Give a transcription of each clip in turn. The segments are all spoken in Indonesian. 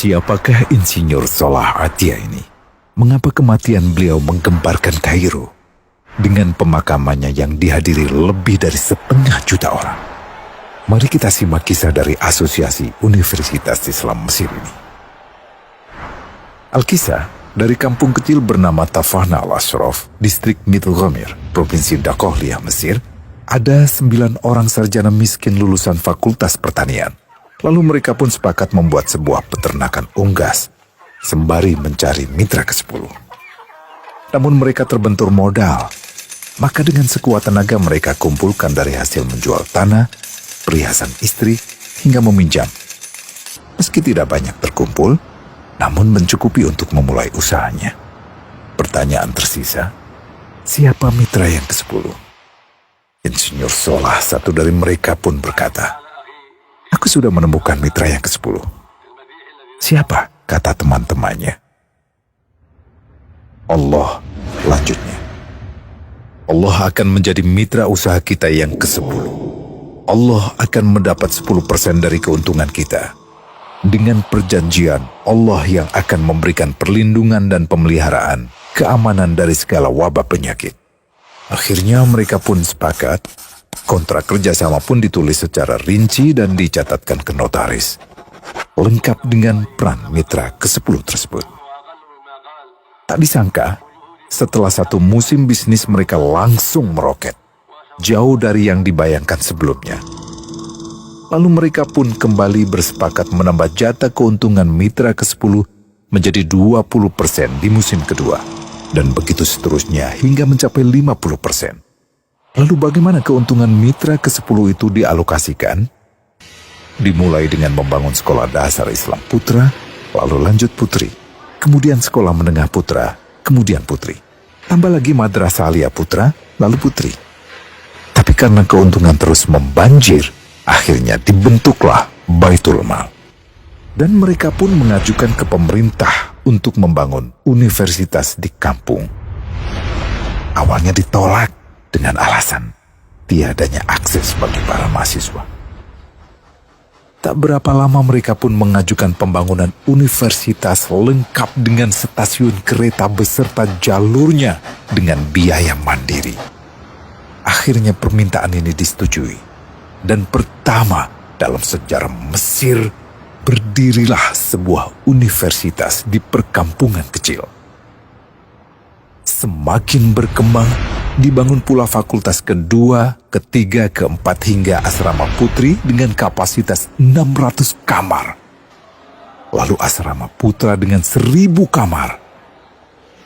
Siapakah Insinyur Salah Atia ini? Mengapa kematian beliau menggemparkan Kairo? Dengan pemakamannya yang dihadiri lebih dari 1,5 juta orang. Mari kita simak kisah dari Asosiasi Universitas Islam Mesir ini. Al-Kisah dari kampung kecil bernama Tafahna al-Ashraf, distrik Middle Ghamir, Provinsi Dakohliyah, Mesir, ada 9 orang sarjana miskin lulusan Fakultas Pertanian. Lalu mereka pun sepakat membuat sebuah peternakan unggas, sembari mencari mitra ke-10. Namun mereka terbentur modal, maka dengan sekuat tenaga mereka kumpulkan dari hasil menjual tanah, perhiasan istri, hingga meminjam. Meski tidak banyak terkumpul, namun mencukupi untuk memulai usahanya. Pertanyaan tersisa, siapa mitra yang ke-10? Insinyur Salah, satu dari mereka pun berkata, "Aku sudah menemukan mitra yang ke-10. Siapa?" kata teman-temannya. "Allah," lanjutnya. "Allah akan menjadi mitra usaha kita yang ke-10. Allah akan mendapat 10% dari keuntungan kita. Dengan perjanjian, Allah yang akan memberikan perlindungan dan pemeliharaan, keamanan dari segala wabah penyakit." Akhirnya mereka pun sepakat. Kontrak kerjasama pun ditulis secara rinci dan dicatatkan ke notaris, lengkap dengan peran mitra ke-10 tersebut. Tak disangka, setelah 1 musim bisnis mereka langsung meroket, jauh dari yang dibayangkan sebelumnya. Lalu mereka pun kembali bersepakat menambah jatah keuntungan mitra ke-10 menjadi 20% di musim kedua, dan begitu seterusnya hingga mencapai 50%. Lalu bagaimana keuntungan mitra ke-10 itu dialokasikan? Dimulai dengan membangun sekolah dasar Islam putra, lalu lanjut putri, kemudian sekolah menengah putra, kemudian putri. Tambah lagi madrasah aliyah putra, lalu putri. Tapi karena keuntungan terus membanjir, akhirnya dibentuklah Baitul Mal. Dan mereka pun mengajukan ke pemerintah untuk membangun universitas di kampung. Awalnya ditolak dengan alasan tiadanya akses bagi para mahasiswa. Tak berapa lama mereka pun mengajukan pembangunan universitas lengkap dengan stasiun kereta beserta jalurnya dengan biaya mandiri. Akhirnya permintaan ini disetujui, dan pertama dalam sejarah Mesir berdirilah sebuah universitas di perkampungan kecil. Semakin berkembang, dibangun pula fakultas kedua, ketiga, keempat hingga asrama putri dengan kapasitas 600 kamar. Lalu asrama putra dengan 1.000 kamar.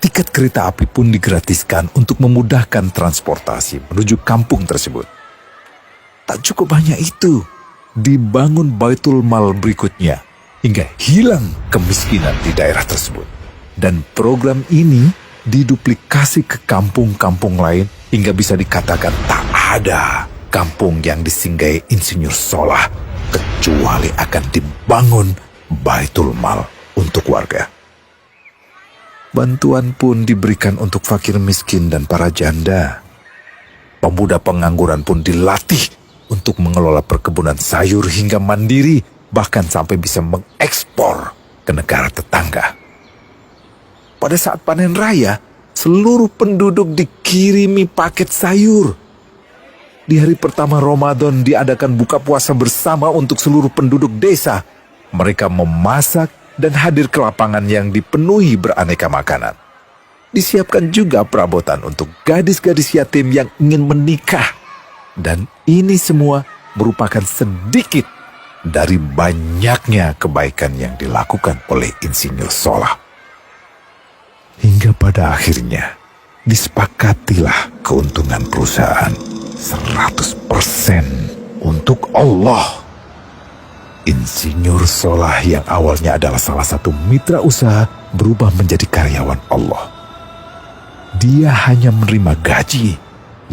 Tiket kereta api pun digratiskan untuk memudahkan transportasi menuju kampung tersebut. Tak cukup hanya itu, dibangun Baitul Mal berikutnya hingga hilang kemiskinan di daerah tersebut. Dan program ini diduplikasi ke kampung-kampung lain hingga bisa dikatakan tak ada kampung yang disinggahi Insinyur Salah kecuali akan dibangun Baitul Mal untuk warga. Bantuan pun diberikan untuk fakir miskin dan para janda. Pemuda pengangguran pun dilatih untuk mengelola perkebunan sayur hingga mandiri, bahkan sampai bisa mengekspor ke negara tetangga. Pada saat panen raya, seluruh penduduk dikirimi paket sayur. Di hari pertama Ramadan diadakan buka puasa bersama untuk seluruh penduduk desa. Mereka memasak dan hadir ke lapangan yang dipenuhi beraneka makanan. Disiapkan juga perabotan untuk gadis-gadis yatim yang ingin menikah. Dan ini semua merupakan sedikit dari banyaknya kebaikan yang dilakukan oleh Insinyur Salah. Hingga pada akhirnya disepakatilah keuntungan perusahaan 100% untuk Allah. Insinyur Salah yang awalnya adalah salah satu mitra usaha berubah menjadi karyawan Allah. Dia hanya menerima gaji,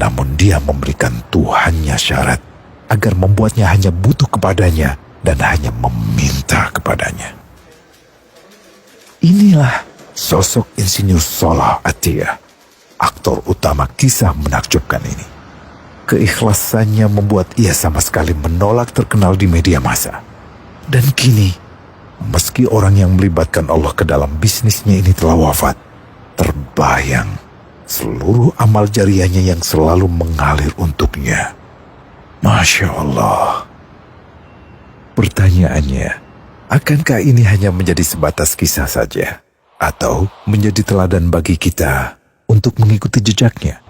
namun dia memberikan Tuhannya syarat agar membuatnya hanya butuh kepadanya dan hanya meminta kepadanya. Inilah sosok Insinyur Salah Atia, aktor utama kisah menakjubkan ini. Keikhlasannya membuat ia sama sekali menolak terkenal di media massa. Dan kini, Meski orang yang melibatkan Allah ke dalam bisnisnya ini telah wafat, terbayang seluruh amal jariahnya yang selalu mengalir untuknya. Masya Allah. Pertanyaannya, akankah ini hanya menjadi sebatas kisah saja? Atau menjadi teladan bagi kita untuk mengikuti jejaknya?